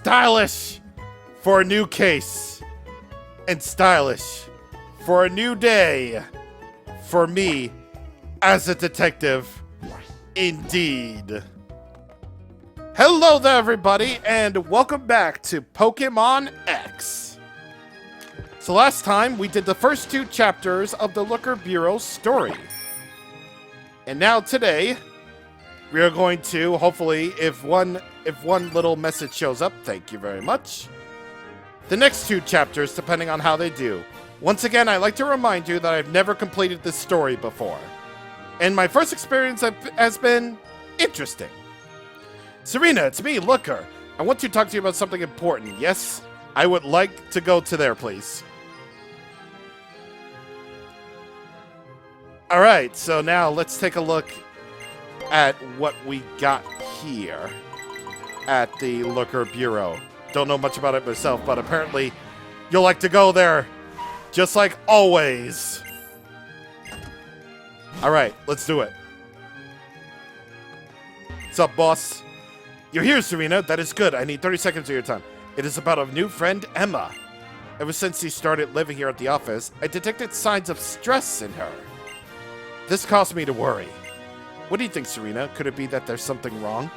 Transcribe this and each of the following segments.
Stylish for a new case. And stylish for a new day. For me as a detective. Indeed. Hello there, everybody, and welcome back to Pokemon X. So last time, we did the first 2 chapters of the Looker Bureau's story. And now today, we are going to, hopefully, if one little message shows up, thank you very much, the next 2 chapters, depending on how they do. Once again, I'd like to remind you that I've never completed this story before. And my first experience has been interesting. Serena, it's me, Looker. I want to talk to you about something important. Yes, I would like to go to there, please. Alright, so now let's take a look at what we got here at the Looker Bureau. Don't know much about it myself, but apparently you'll like to go there, just like always. Alright, let's do it. What's up, boss? You're here, Serena. That is good. I need 30 seconds of your time. It is about a new friend, Emma. Ever since she started living here at the office, I detected signs of stress in her. This caused me to worry. What do you think, Serena? Could it be that there's something wrong?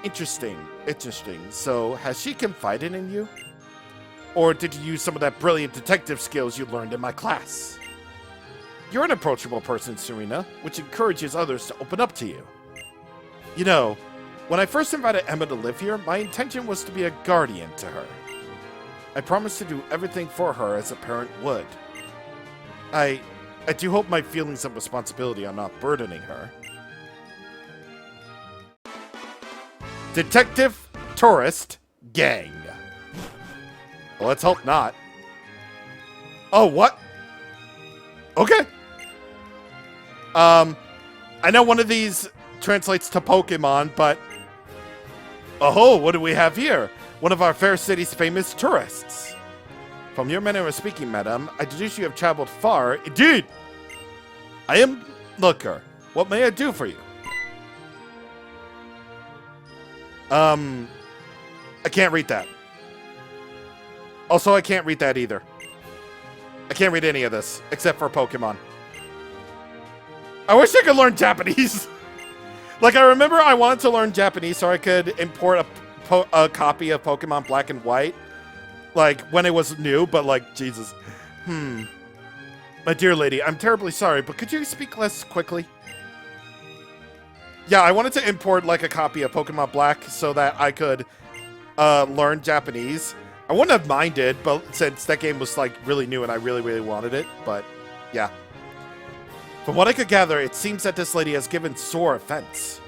Interesting. So, has she confided in you? Or did you use some of that brilliant detective skills you learned in my class? You're an approachable person, Serena, which encourages others to open up to you. You know, when I first invited Emma to live here, my intention was to be a guardian to her. I promised to do everything for her as a parent would. I do hope my feelings of responsibility are not burdening her. Detective Tourist Gang. Well, let's hope not. Oh, what? Okay. I know one of these translates to Pokemon, but... Oh, what do we have here? One of our fair city's famous tourists. From your manner of speaking, madam, I deduce you have traveled far. Indeed! I am Looker. What may I do for you? I can't read that. Also, I can't read that either. I can't read any of this, except for Pokemon. I wish I could learn Japanese. Like, I remember I wanted to learn Japanese so I could import a copy of Pokemon Black and White. Like, when it was new, but like, Jesus. My dear lady, I'm terribly sorry, but could you speak less quickly? Yeah, I wanted to import, like, a copy of Pokemon Black so that I could learn Japanese. I wouldn't have minded, but since that game was, like, really new and I really, really wanted it, but, yeah. From what I could gather, it seems that this lady has given sore offense.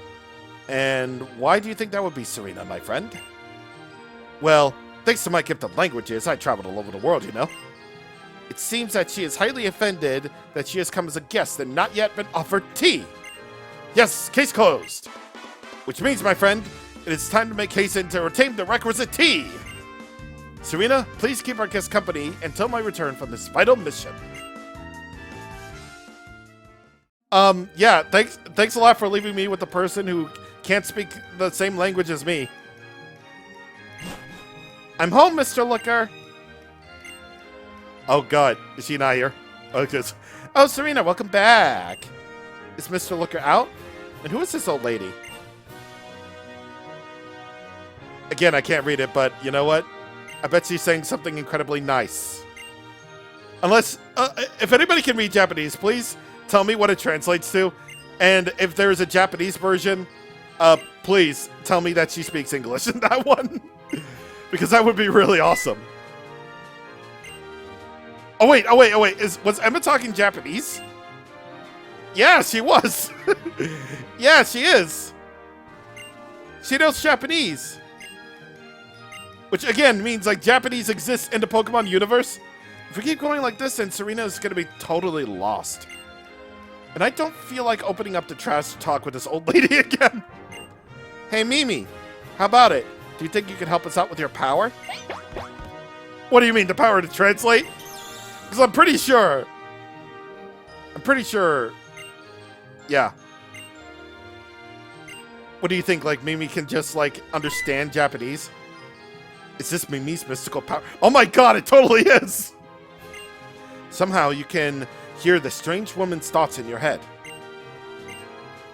And why do you think that would be, Serena, my friend? Well, thanks to my gift of languages, I traveled all over the world, you know? It seems that she is highly offended that she has come as a guest and not yet been offered tea. Yes, case closed. Which means, my friend, it is time to make haste and to obtain the requisite tea. Serena, please keep our guest company until my return from this vital mission. Yeah, thanks a lot for leaving me with the person who can't speak the same language as me. I'm home, Mr. Looker. Oh god, is she not here? Oh, Serena, welcome back. Is Mr. Looker out? And who is this old lady? Again, I can't read it, but you know what? I bet she's saying something incredibly nice. Unless, if anybody can read Japanese, please tell me what it translates to. And if there is a Japanese version, please tell me that she speaks English in that one. Because that would be really awesome. Oh wait, was Emma talking Japanese? Yeah, she was. Yeah, she is. She knows Japanese. Which again means like Japanese exists in the Pokemon universe. If we keep going like this, then Serena is going to be totally lost. And I don't feel like opening up the trash talk with this old lady again. Hey, Mimi, how about it? Do you think you can help us out with your power? What do you mean, the power to translate? Because I'm pretty sure, yeah. What do you think, like, Mimi can just, like, understand Japanese? Is this Mimi's mystical power? Oh my god, it totally is! Somehow you can hear the strange woman's thoughts in your head.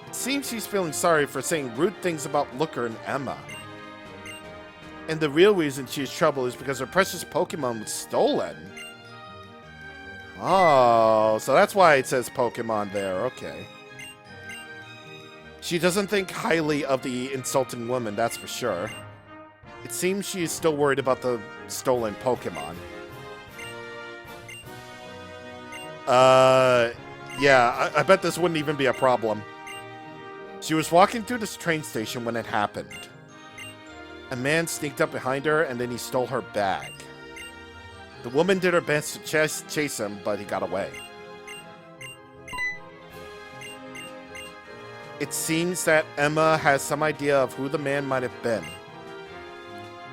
It seems she's feeling sorry for saying rude things about Looker and Emma. And the real reason she's in trouble is because her precious Pokemon was stolen. Oh, so that's why it says Pokemon there, okay. She doesn't think highly of the insulting woman, that's for sure. It seems she is still worried about the stolen Pokemon. Yeah, I bet this wouldn't even be a problem. She was walking through this train station when it happened. A man sneaked up behind her and then he stole her bag. The woman did her best to chase him, but he got away. It seems that Emma has some idea of who the man might have been.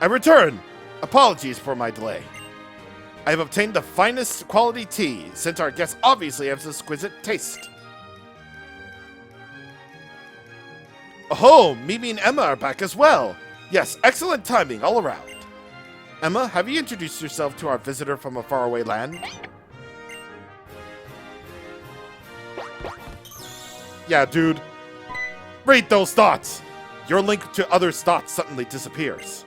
I return! Apologies for my delay. I have obtained the finest quality tea, since our guest obviously has exquisite taste. Oh, Mimi and Emma are back as well. Yes, excellent timing all around. Emma, have you introduced yourself to our visitor from a faraway land? Yeah, dude. Read those thoughts! Your link to others' thoughts suddenly disappears.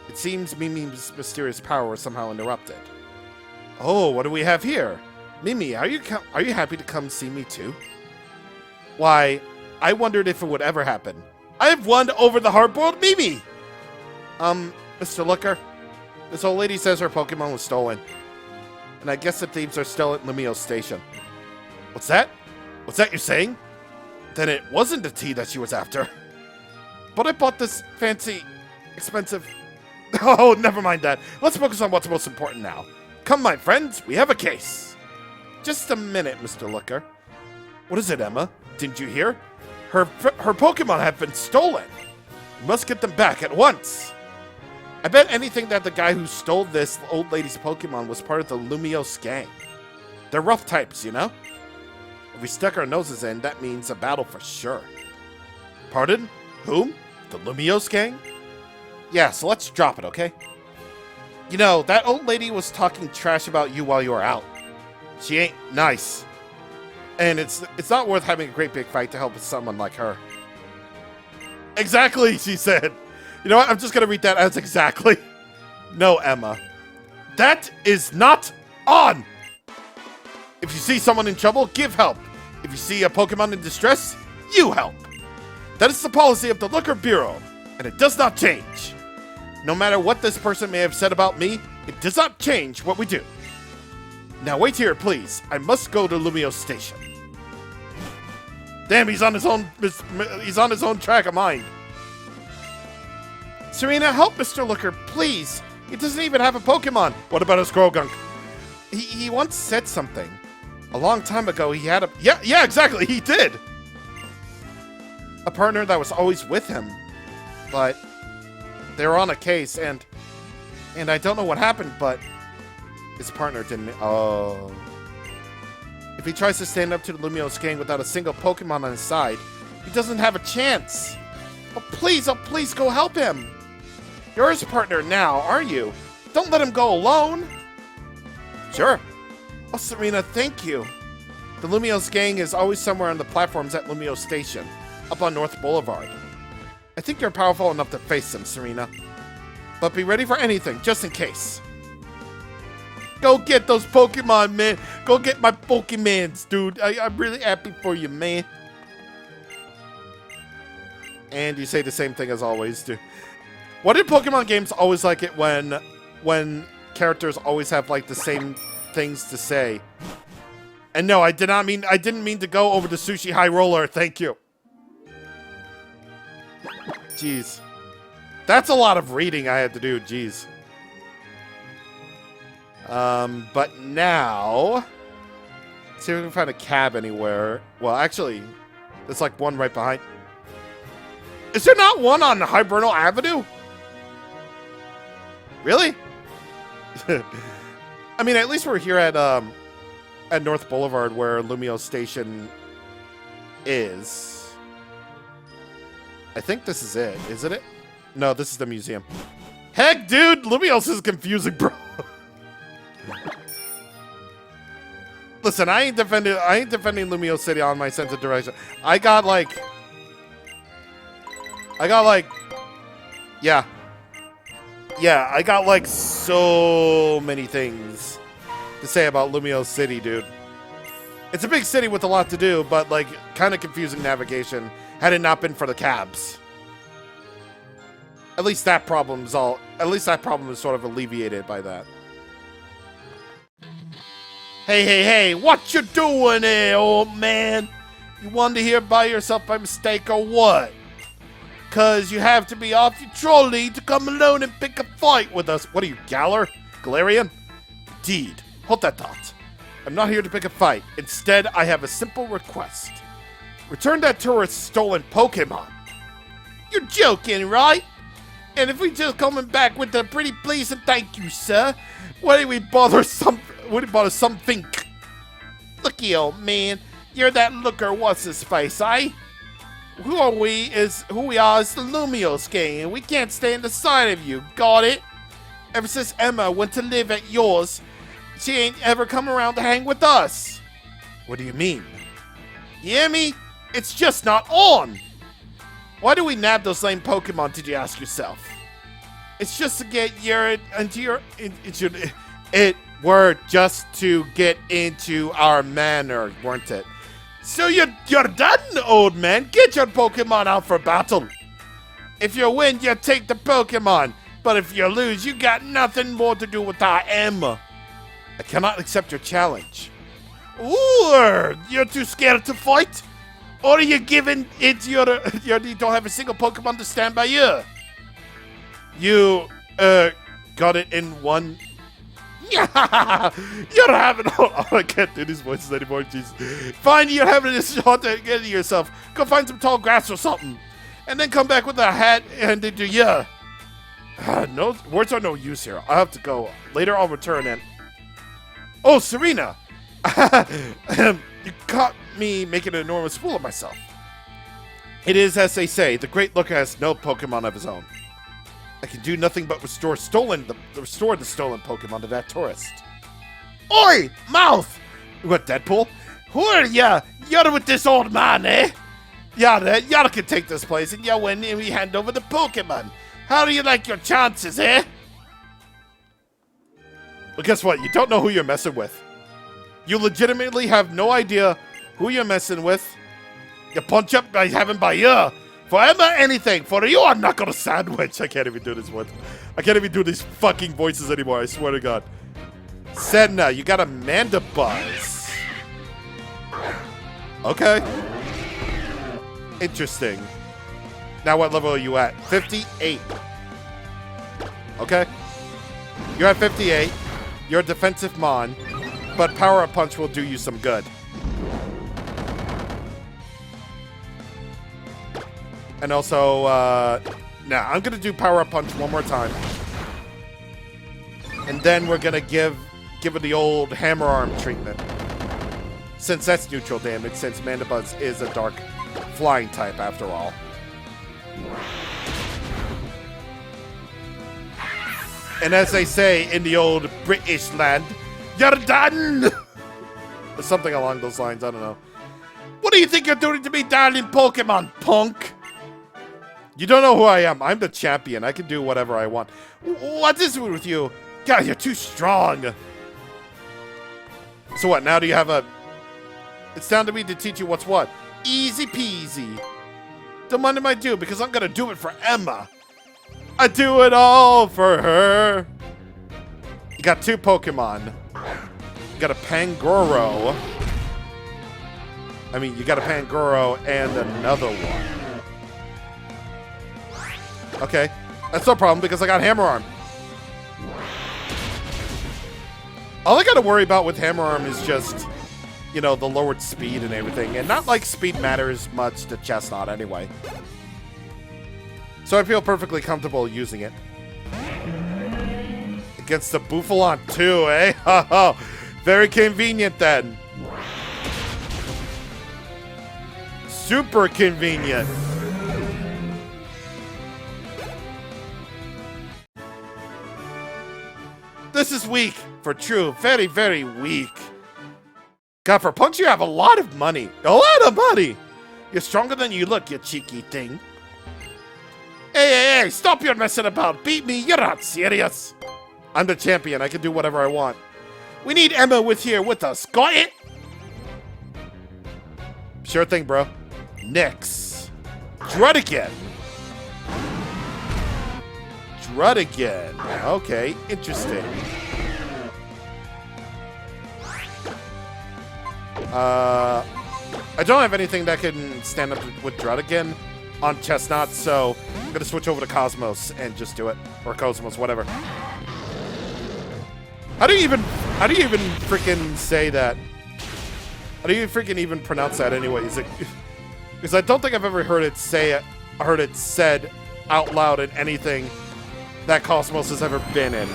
It seems Mimi's mysterious power was somehow interrupted. Oh, what do we have here? Mimi, are you happy to come see me too? Why, I wondered if it would ever happen. I have won over the hard-boiled Mimi! Mr. Looker, this old lady says her Pokemon was stolen. And I guess the thieves are still at Lumio Station. What's that? What's that you're saying? Then it wasn't the tea that she was after. But I bought this fancy, expensive... Oh, never mind that. Let's focus on what's most important now. Come, my friends, we have a case. Just a minute, Mr. Looker. What is it, Emma? Didn't you hear? Her Pokemon have been stolen. We must get them back at once. I bet anything that the guy who stole this old lady's Pokemon was part of the Lumiose gang. They're rough types, you know? If we stuck our noses in, that means a battle for sure. Pardon? Whom? The Lumiose gang? Yeah, so let's drop it, okay? You know, that old lady was talking trash about you while you were out. She ain't nice. And it's not worth having a great big fight to help someone like her. Exactly, she said. You know what? I'm just going to read that as exactly. No, Emma. That is not on! If you see someone in trouble, give help. If you see a Pokemon in distress, you help. That is the policy of the Looker Bureau, and it does not change. No matter what this person may have said about me, it does not change what we do. Now wait here, please. I must go to Lumio Station. Damn, he's on his own track of mind. Serena, help Mr. Looker, please. He doesn't even have a Pokemon. What about a Squirrelgunk? He once said something. A long time ago, he had a... Yeah, exactly, he did. A partner that was always with him. But they were on a case, and I don't know what happened, but his partner didn't... Oh. If he tries to stand up to the Lumiose gang without a single Pokemon on his side, he doesn't have a chance. Oh, please go help him. You're his partner now, aren't you? Don't let him go alone. Sure. Oh, Serena, thank you. The Lumiose gang is always somewhere on the platforms at Lumio Station, up on North Boulevard. I think you're powerful enough to face them, Serena. But be ready for anything, just in case. Go get those Pokemon, man. Go get my Pokemons, dude. I'm really happy for you, man. And you say the same thing as always, too. Why did Pokemon games always like it when characters always have like the same things to say? And no, I didn't mean to go over the Sushi High Roller. Thank you. Jeez. That's a lot of reading I had to do. Jeez. But now, let's see if we can find a cab anywhere. Well, actually, there's like one right behind. Is there not one on Hibernal Avenue? Really? I mean, at least we're here at North Boulevard where Lumio Station is. I think this is it. Isn't it? No, this is the museum. Heck, dude, Lumiose is confusing, bro. Listen, I ain't defending Lumiose City on my sense of direction. I got like, yeah, I got like so many things to say about Lumiose City, dude. It's a big city with a lot to do, but like kind of confusing navigation had it not been for the cabs. At least that problem is sort of alleviated by that. Hey, what you doing here, old man? You wanted to here by yourself by mistake or what? Cause you have to be off your trolley to come alone and pick a fight with us. What are you, Galarian? Indeed. Hold that thought. I'm not here to pick a fight. Instead, I have a simple request. Return that tourist's stolen Pokémon. You're joking, right? And if we just coming back with a pretty please and thank you, sir, why do we bother something? Looky, old man, you're that looker what's his face, eh? Who we are is the Lumiose gang, and we can't stand the sight of you, got it? Ever since Emma went to live at yours, she ain't ever come around to hang with us. What do you mean? You hear me? It's just not on. Why do we nab those lame Pokemon, did you ask yourself? It's just to get were just to get into our manor, weren't it? So you're done, old man. Get your Pokemon out for battle. If you win, you take the Pokemon. But if you lose, you got nothing more to do with our Emma. I cannot accept your challenge. Ooh, you're too scared to fight? Or are you giving it you don't have a single Pokemon to stand by you? You, got it in one. You're having. Oh, I can't do these voices anymore, jeez. Fine, you're having a shot at getting yourself. Go find some tall grass or something. And then come back with a hat and do ya. No, words are no use here. I'll have to go. Later I'll return and. Oh, Serena! You caught me making an enormous fool of myself. It is as they say, the great looker has no Pokemon of his own. I can do nothing but restore the stolen Pokemon to that tourist. Oi, mouth! What, Deadpool? Who are ya? You're with this old man, eh? Yada can take this place and ya win and we hand over the Pokemon. How do you like your chances, eh? Well, guess what? You don't know who you're messing with. You legitimately have no idea who you're messing with. You punch up by having by you. For Emma, anything. For you, I'm not gonna sandwich. I can't even do this one. I can't even do these fucking voices anymore. I swear to God. Sedna, you got Amanda Buzz. Okay. Interesting. Now what level are you at? 58. Okay. You're at 58. You're a defensive Mon. But Power Up Punch will do you some good. And also, I'm gonna do Power Up Punch one more time. And then we're gonna give it the old Hammer Arm treatment. Since that's neutral damage, since Mandibuzz is a dark flying type after all. And as they say in the old British land, you're done! Or something along those lines, I don't know. What do you think you're doing to me, darling Pokemon, punk? You don't know who I am. I'm the champion. I can do whatever I want. What is it with you? God, you're too strong. So what, now do you have a... It's down to me to teach you what's what. Easy peasy. Don't mind if I do, because I'm gonna do it for Emma. I do it all for her. You got two Pokemon. You got a Pangoro. You got a Pangoro and another one. Okay, that's no problem because I got Hammer Arm. All I gotta worry about with Hammer Arm is just, the lowered speed and everything. And not like speed matters much to Chestnut anyway. So I feel perfectly comfortable using it. Against the Bouffalon too, eh? Very convenient then. Super convenient. This is weak. For true. Very, very weak. God, for punks, you have a lot of money. A lot of money. You're stronger than you look, you cheeky thing. Hey, stop your messing about. Beat me. You're not serious. I'm the champion. I can do whatever I want. We need Emma here with us. Got it? Sure thing, bro. Next. Drudigan. Okay, interesting. I don't have anything that can stand up with Drudigan on Chestnut, so I'm gonna switch over to Cosmos and just do it. Or Cosmos, whatever. How do you even freaking say that? How do you freaking even pronounce that anyways? Because I don't think I've ever heard it said out loud in anything that Cosmos has ever been in.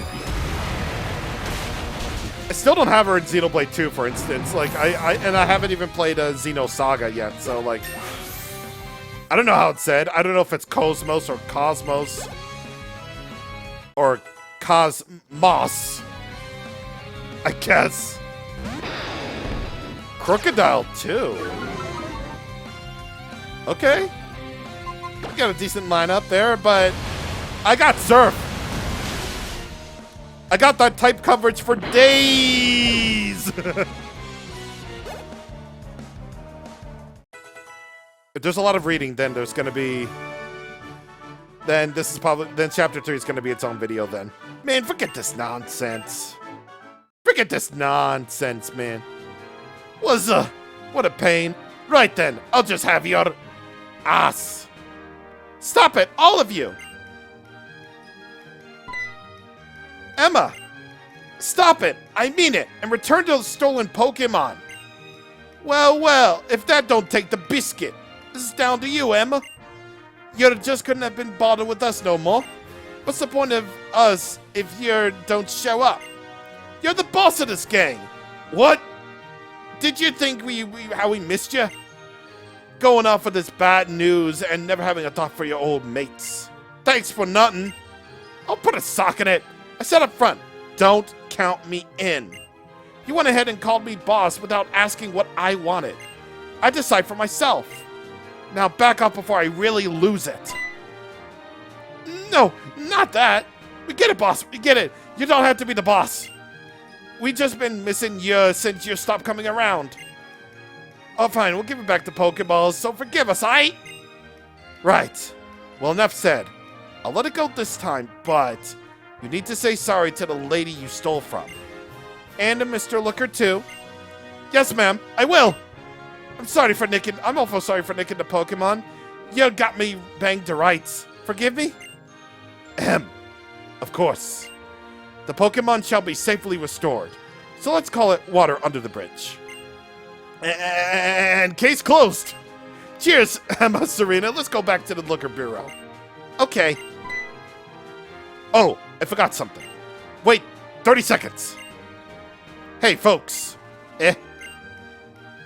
I still don't have her in Xenoblade 2, for instance. Like, I haven't even played a Xenosaga yet, so, like, I don't know how it's said. I don't know if it's Cosmos or Cosmos or Cosmos, I guess. Crocodile 2. Okay. You got a decent lineup there, but I got Surf. I got that type coverage for days. If there's a lot of reading, then there's going to be... Then chapter 3 is going to be its own video then. Man, forget this nonsense. Forget this nonsense, man. What a pain. Right then, I'll just have your ass. Stop it, all of you. Emma, stop it. I mean it. And return to the stolen Pokemon. Well, if that don't take the biscuit. This is down to you, Emma. You just couldn't have been bothered with us no more. What's the point of us if you don't show up? You're the boss of this gang. What? Did you think how we missed you? Going off with this bad news and never having a thought for your old mates. Thanks for nothing. I'll put a sock in it. I said up front, don't count me in. You went ahead and called me boss without asking what I wanted. I decide for myself. Now back up before I really lose it. No, not that. We get it, boss. We get it. You don't have to be the boss. We just been missing you since you stopped coming around. Oh, fine. We'll give it back to Pokeballs, so forgive us, aight? Right. Well, enough said. I'll let it go this time, but you need to say sorry to the lady you stole from. And to Mr. Looker, too. Yes, ma'am. I will. I'm awful sorry for nicking the Pokemon. You got me banged to rights. Forgive me? Ahem. Of course. The Pokemon shall be safely restored. So let's call it water under the bridge. And case closed. Cheers, Emma Serena. Let's go back to the Looker Bureau. Okay. Oh, I forgot something. Wait, 30 seconds. Hey, folks.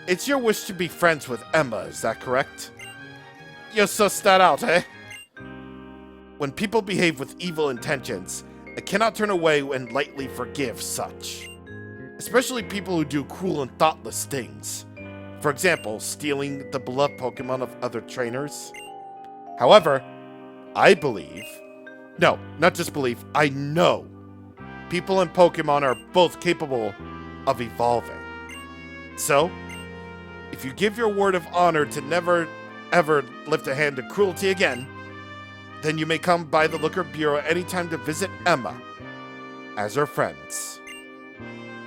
It's your wish to be friends with Emma, is that correct? You suss that out, eh? When people behave with evil intentions, I cannot turn away and lightly forgive such. Especially people who do cruel and thoughtless things. For example, stealing the beloved Pokemon of other trainers. However, I believe... No, not just believe, I know people and Pokemon are both capable of evolving. So, if you give your word of honor to never, ever lift a hand to cruelty again, then you may come by the Looker Bureau anytime to visit Emma as her friends.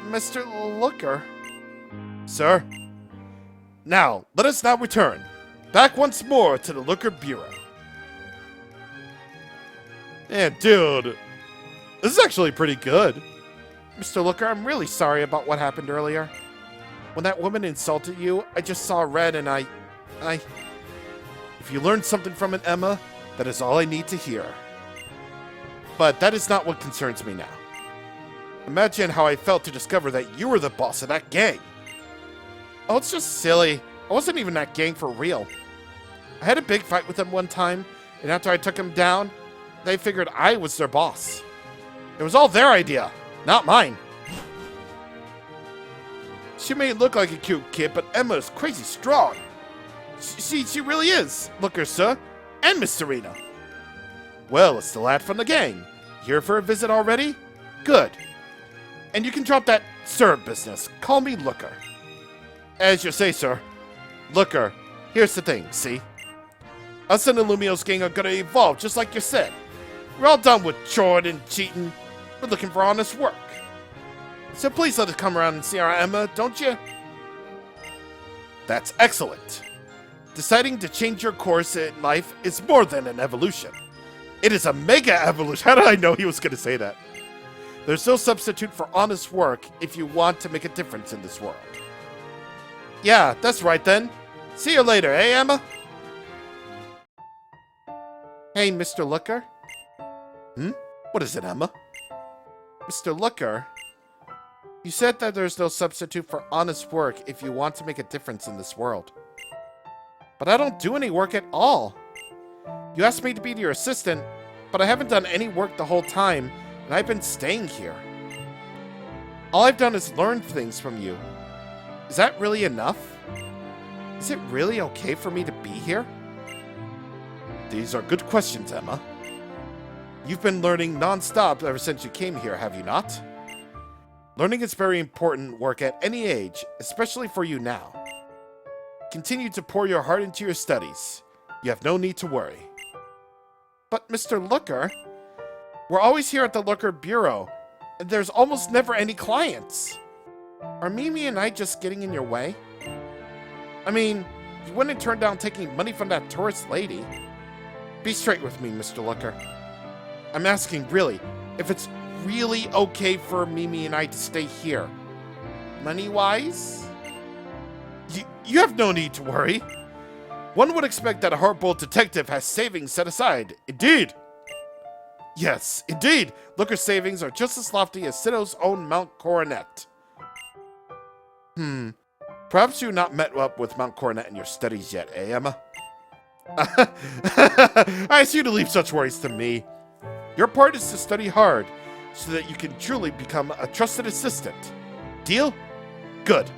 Mr. Looker? Sir? Now, let us now return back once more to the Looker Bureau. Yeah, dude. This is actually pretty good. Mr. Looker, I'm really sorry about what happened earlier. When that woman insulted you, I just saw red and I... If you learned something from it, Emma, that is all I need to hear. But that is not what concerns me now. Imagine how I felt to discover that you were the boss of that gang. Oh, it's just silly. I wasn't even that gang for real. I had a big fight with them one time, and after I took them down, they figured I was their boss. It was all their idea. Not mine. She may look like a cute kid, but Emma is crazy strong. She really is. Look her, sir. And Miss Serena. Well, it's the lad from the gang. Here for a visit already? Good. And you can drop that sir business. Call me Looker. As you say, sir. Looker, here's the thing, see? Us and the Lumio's gang are gonna evolve, just like you said. We're all done with chord and cheating. We're looking for honest work. So please let us come around and see our Emma, don't you? That's excellent. Deciding to change your course in life is more than an evolution. It is a mega evolution. How did I know he was going to say that? There's no substitute for honest work if you want to make a difference in this world. Yeah, that's right then. See you later, eh, Emma? Hey, Mr. Looker. What is it, Emma? Mr. Looker, you said that there's no substitute for honest work if you want to make a difference in this world. But I don't do any work at all. You asked me to be your assistant, but I haven't done any work the whole time, and I've been staying here. All I've done is learn things from you. Is that really enough? Is it really okay for me to be here? These are good questions, Emma. You've been learning non-stop ever since you came here, have you not? Learning is very important work at any age, especially for you now. Continue to pour your heart into your studies. You have no need to worry. But Mr. Looker, we're always here at the Looker Bureau, and there's almost never any clients. Are Mimi and I just getting in your way? I mean, you wouldn't turn down taking money from that tourist lady. Be straight with me, Mr. Looker. I'm asking really, if it's really okay for Mimi and I to stay here. Money-wise? You have no need to worry. One would expect that a hard-boiled detective has savings set aside. Indeed. Yes, indeed. Looker's savings are just as lofty as Sito's own Mount Coronet. Perhaps you've not met up with Mount Coronet in your studies yet, eh, Emma? I ask you to leave such worries to me. Your part is to study hard, so that you can truly become a trusted assistant. Deal? Good.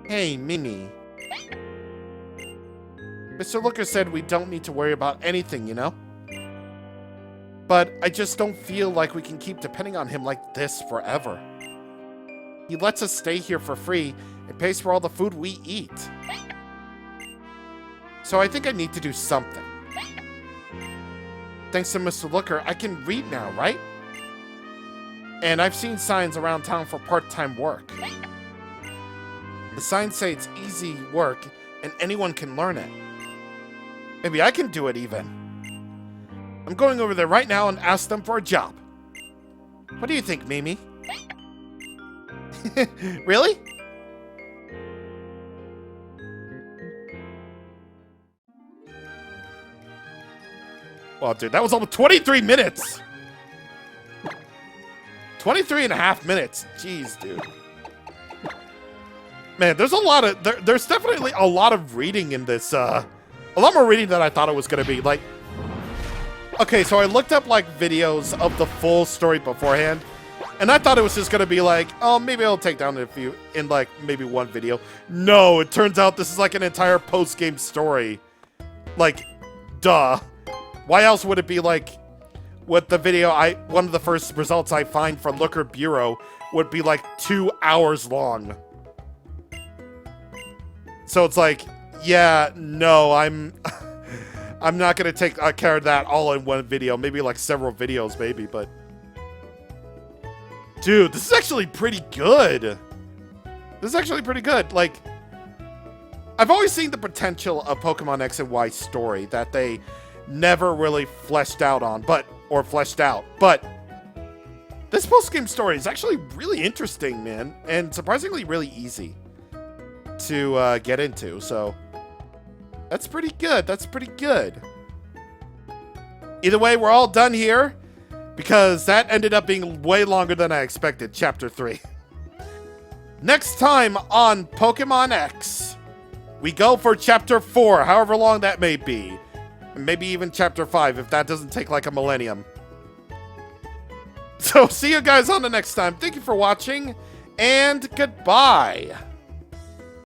Hey, Mimi. Mr. Looker said we don't need to worry about anything, you know? But I just don't feel like we can keep depending on him like this forever. He lets us stay here for free and pays for all the food we eat. So I think I need to do something. Thanks to Mr. Looker, I can read now, right? And I've seen signs around town for part-time work. The signs say it's easy work and anyone can learn it. Maybe I can do it even. I'm going over there right now and ask them for a job. What do you think, Mimi? Really? Well, dude, that was almost 23 minutes. 23 and a half minutes. Jeez, dude. Man, there's a lot of... There's definitely a lot of reading in this. A lot more reading than I thought it was going to be. Like... Okay, so I looked up, like, videos of the full story beforehand. And I thought it was just going to be like, oh, maybe I'll take down a few in, like, maybe one video. No, it turns out this is, like, an entire post-game story. Like, duh. Why else would it be, like, with the video, one of the first results I find from Looker Bureau would be, like, 2 hours long. So it's like, yeah, no, I'm not going to take care of that all in one video. Maybe, like, several videos, maybe, but... Dude, this is actually pretty good. This is actually pretty good. Like, I've always seen the potential of Pokemon X and Y story that they never really fleshed out on, but this post-game story is actually really interesting, man, and surprisingly really easy to get into, so that's pretty good. That's pretty good. Either way, we're all done here. Because that ended up being way longer than I expected, Chapter 3. Next time on Pokemon X, we go for Chapter 4, however long that may be. And maybe even chapter 5 if that doesn't take like a millennium. So see you guys on the next time. Thank you for watching, and goodbye.